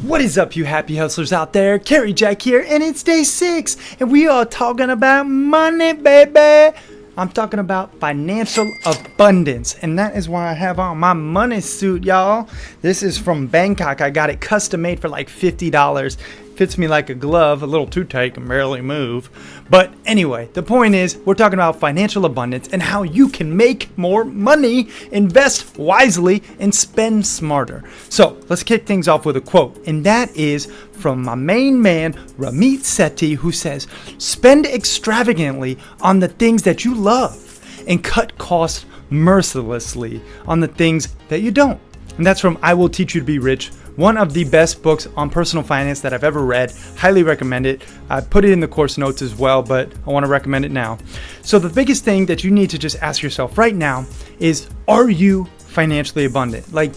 What is up, you happy hustlers out there? Cary Jack here, and it's day 6, and we are talking about money, baby. I'm talking about financial abundance, and that is why I have on my money suit, y'all. This is from Bangkok. I got it custom made for like $50. Fits me like a glove, a little too tight, can barely move. But anyway, the point is, we're talking about financial abundance and how you can make more money, invest wisely, and spend smarter. So let's kick things off with a quote, and that is from my main man, Ramit Sethi, who says, "Spend extravagantly on the things that you love and cut costs mercilessly on the things that you don't." And that's from I Will Teach You to Be Rich, one of the best books on personal finance that I've ever read. Highly recommend it. I put it in the course notes as well, but I want to recommend it now. So the biggest thing that you need to just ask yourself right now is, are you financially abundant? Like,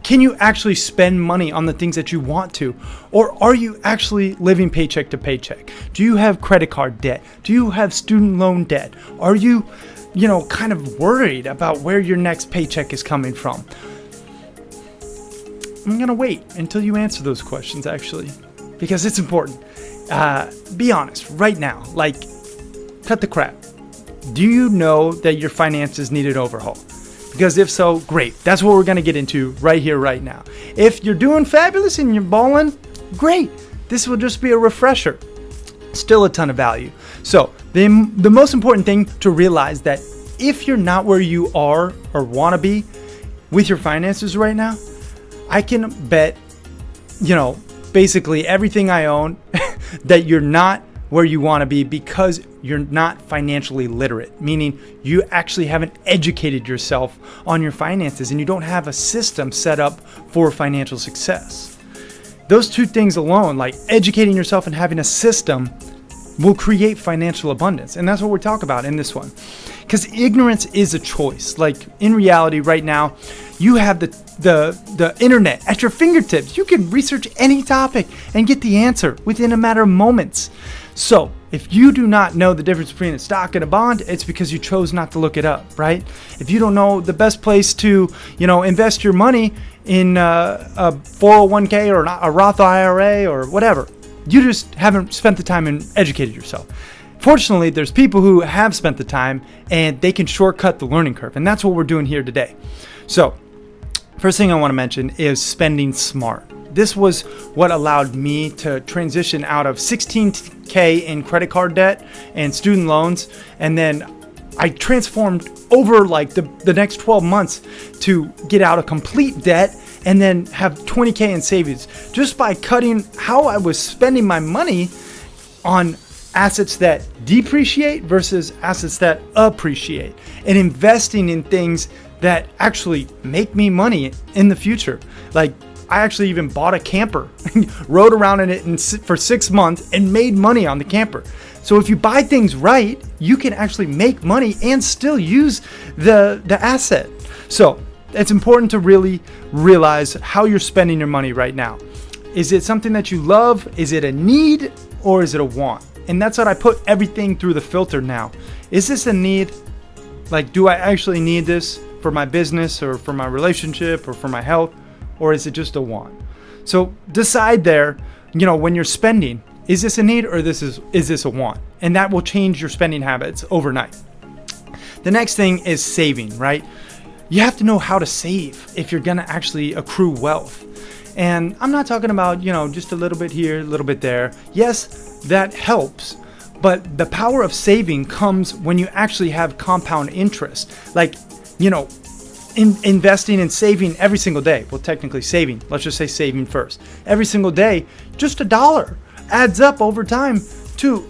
can you actually spend money on the things that you want to? Or are you actually living paycheck to paycheck? Do you have credit card debt? Do you have student loan debt? Are you, kind of worried about where your next paycheck is coming from? I'm going to wait until you answer those questions, actually, because it's important. Be honest right now, cut the crap. Do you know that your finances need an overhaul? Because if so, great. That's what we're going to get into right here, right now. If you're doing fabulous and you're balling, great. This will just be a refresher. Still a ton of value. So the most important thing to realize that if you're not where you are or want to be with your finances right now, I can bet, basically everything I own that you're not where you want to be because you're not financially literate, meaning you actually haven't educated yourself on your finances and you don't have a system set up for financial success. Those two things alone, like educating yourself and having a system, will create financial abundance. And that's what we're talking about in this one. Because ignorance is a choice. Like in reality right now, you have the internet at your fingertips. You can research any topic and get the answer within a matter of moments. So if you do not know the difference between a stock and a bond, it's because you chose not to look it up, right? If you don't know the best place to, invest your money in a 401k or a Roth IRA or whatever, you just haven't spent the time and educated yourself. Fortunately, there's people who have spent the time and they can shortcut the learning curve. And that's what we're doing here today. So first thing I want to mention is spending smart. This was what allowed me to transition out of $16K in credit card debt and student loans. And then I transformed over the next 12 months to get out of complete debt and then have $20K in savings just by cutting how I was spending my money on assets that depreciate versus assets that appreciate, and investing in things that actually make me money in the future. Like I actually even bought a camper, rode around in it for 6 months and made money on the camper. So if you buy things right, you can actually make money and still use the asset. So it's important to really realize how you're spending your money right now. Is it something that you love? Is it a need or is it a want? And that's what I put everything through the filter now. Is this a need? Like, do I actually need this for my business or for my relationship or for my health? Or is it just a want? So decide there, when you're spending, is this a need or is this a want? And that will change your spending habits overnight. The next thing is saving, right? You have to know how to save if you're gonna actually accrue wealth. And I'm not talking about, just a little bit here, a little bit there. Yes, that helps. But the power of saving comes when you actually have compound interest. Like, investing and saving every single day. Well, technically saving. Let's just say saving first. Every single day, just $1 adds up over time to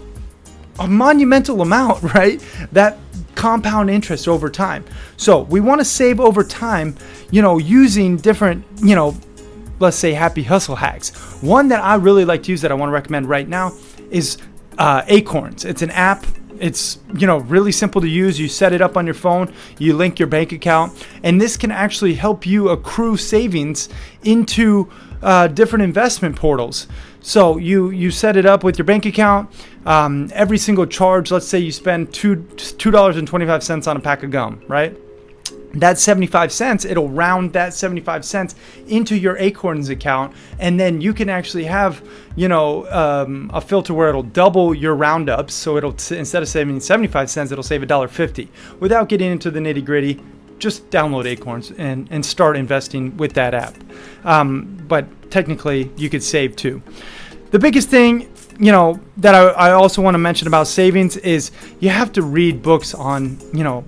a monumental amount, right? That compound interest over time. So we want to save over time, using different, let's say happy hustle hacks. One that I really like to use that I want to recommend right now is Acorns. It's an app. It's, really simple to use. You set it up on your phone, you link your bank account, and this can actually help you accrue savings into different investment portals. So you set it up with your bank account. Every single charge, let's say you spend $2.25 on a pack of gum, right? that 75 cents, it'll round that 75 cents into your Acorns account. And then you can actually have, a filter where it'll double your roundups. So it'll, instead of saving 75 cents, it'll save $1.50 without getting into the nitty gritty. Just download Acorns and start investing with that app. But technically you could save too. The biggest thing, that I also want to mention about savings is you have to read books on,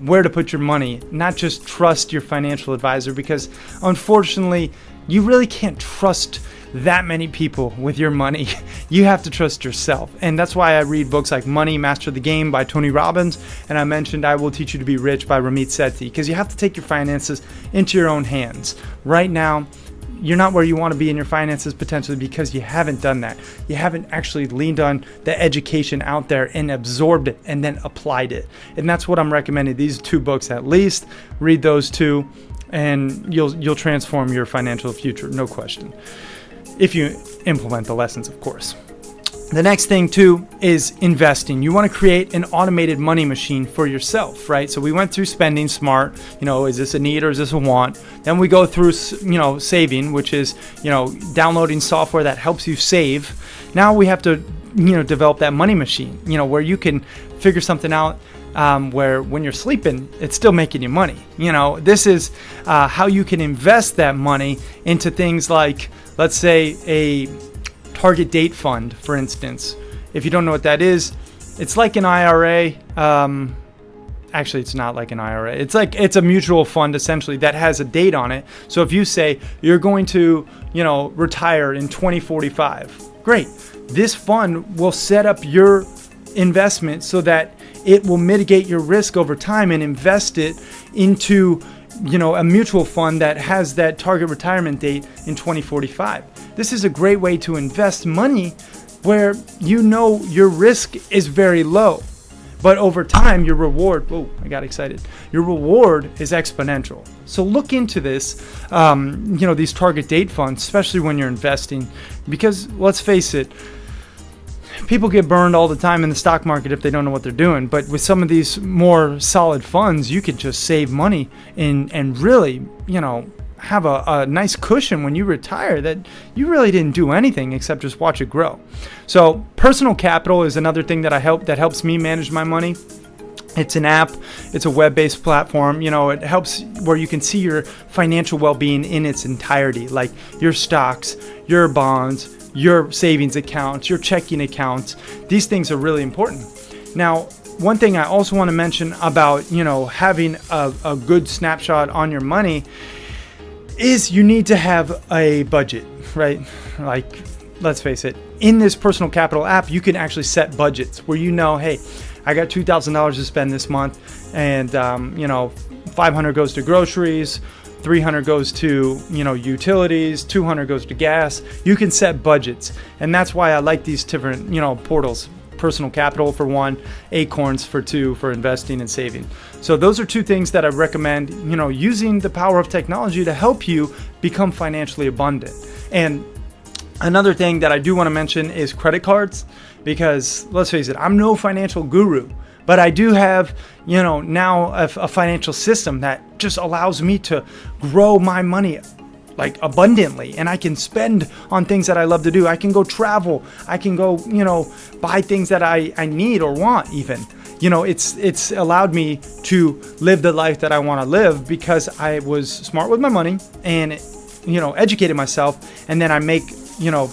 where to put your money, not just trust your financial advisor, because unfortunately you really can't trust that many people with your money. You have to trust yourself. And that's why I read books like Money, Master the Game by Tony Robbins. And I mentioned I Will Teach You to Be Rich by Ramit Sethi, because you have to take your finances into your own hands. Right now, you're not where you want to be in your finances potentially because you haven't done that. You haven't actually leaned on the education out there and absorbed it and then applied it. And that's what I'm recommending. These 2 books at least. Read those 2 and you'll transform your financial future, no question. If you implement the lessons, of course. The next thing too is investing. You want to create an automated money machine for yourself, right? So we went through spending smart, is this a need or is this a want? Then we go through, saving, which is, downloading software that helps you save. Now we have to, develop that money machine, where you can figure something out where when you're sleeping, it's still making you money. This is how you can invest that money into things like, let's say, a target date fund, for instance. If you don't know what that is, it's like an IRA. Actually, it's not like an IRA. It's a mutual fund essentially that has a date on it. So if you say you're going to, retire in 2045, great. This fund will set up your investment so that it will mitigate your risk over time and invest it into, a mutual fund that has that target retirement date in 2045. This is a great way to invest money where your risk is very low. But over time, your reward, I got excited. Your reward is exponential. So look into this, these target date funds, especially when you're investing, because let's face it, people get burned all the time in the stock market if they don't know what they're doing. But with some of these more solid funds, you could just save money and really, have a nice cushion when you retire that you really didn't do anything except just watch it grow. So personal capital is another thing that helps me manage my money. It's an app. It's a web-based platform. It helps where you can see your financial well-being in its entirety, like your stocks, your bonds, your savings accounts, your checking accounts. These things are really important. Now, one thing I also want to mention about, having a good snapshot on your money is you need to have a budget, right? Like, let's face it, in this personal capital app, you can actually set budgets where hey, I got $2,000 to spend this month, and $500 goes to groceries, $300 goes to utilities, $200 goes to gas. You can set budgets, and that's why I like these different portals. Personal Capital for 1, Acorns for 2 for investing and saving. So those are 2 things that I recommend, using the power of technology to help you become financially abundant. And another thing that I do want to mention is credit cards, because let's face it, I'm no financial guru, but I do have, now a financial system that just allows me to grow my money like abundantly, and I can spend on things that I love to do. I can go travel. I can go, buy things that I need or want even. It's allowed me to live the life that I want to live because I was smart with my money and, educated myself. And then I make,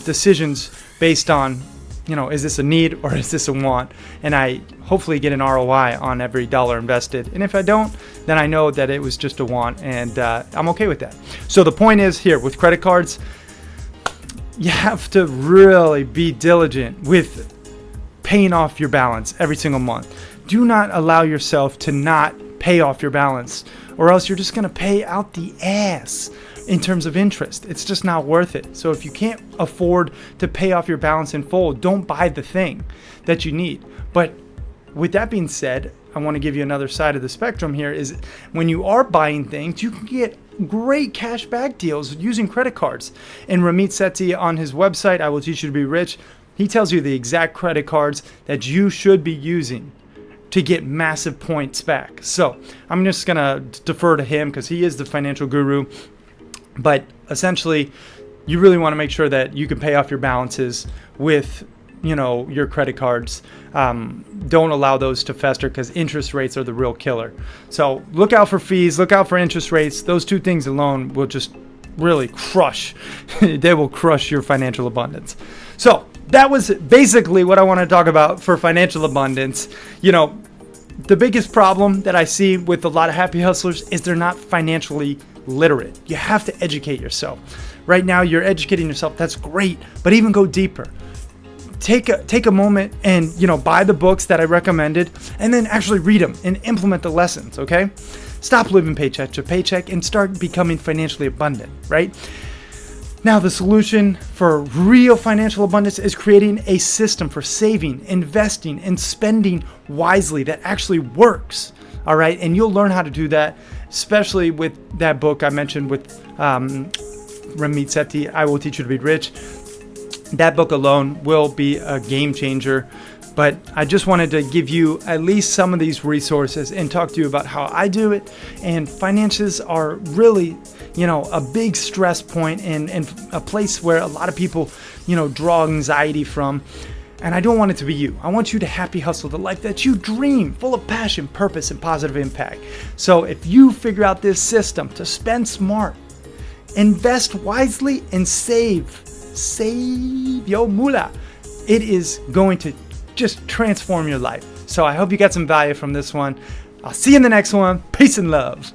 decisions based on, is this a need or is this a want? And I hopefully get an ROI on every dollar invested. And if I don't, then I know that it was just a want, and I'm okay with that. So the point is here with credit cards, you have to really be diligent with paying off your balance every single month. Do not allow yourself to not pay off your balance, or else you're just going to pay out the ass in terms of interest. It's just not worth it. So if you can't afford to pay off your balance in full, don't buy the thing that you need. But with that being said, I want to give you another side of the spectrum here is when you are buying things, you can get great cash back deals using credit cards. And Ramit Sethi on his website, I Will Teach You to Be Rich, he tells you the exact credit cards that you should be using to get massive points back. So I'm just going to defer to him because he is the financial guru. But essentially, you really want to make sure that you can pay off your balances with, your credit cards. Don't allow those to fester because interest rates are the real killer. So look out for fees, look out for interest rates. Those two things alone will just really they will crush your financial abundance. So that was basically what I want to talk about for financial abundance. The biggest problem that I see with a lot of happy hustlers is they're not financially literate. You have to educate yourself. Right now, you're educating yourself. That's great, but even go deeper. Take a moment and buy the books that I recommended, and then actually read them and implement the lessons. Okay, stop living paycheck to paycheck and start becoming financially abundant. Right now, the solution for real financial abundance is creating a system for saving, investing, and spending wisely that actually works. All right, and you'll learn how to do that, especially with that book I mentioned with Ramit Sethi, I Will Teach You to Be Rich. That book alone will be a game changer. But I just wanted to give you at least some of these resources and talk to you about how I do it. And finances are really, a big stress point and a place where a lot of people, draw anxiety from. And I don't want it to be you. I want you to happy hustle the life that you dream, full of passion, purpose, and positive impact. So if you figure out this system to spend smart, invest wisely, and save your moolah, it is going to just transform your life. So I hope you got some value from this one. I'll see you in the next one. Peace and love.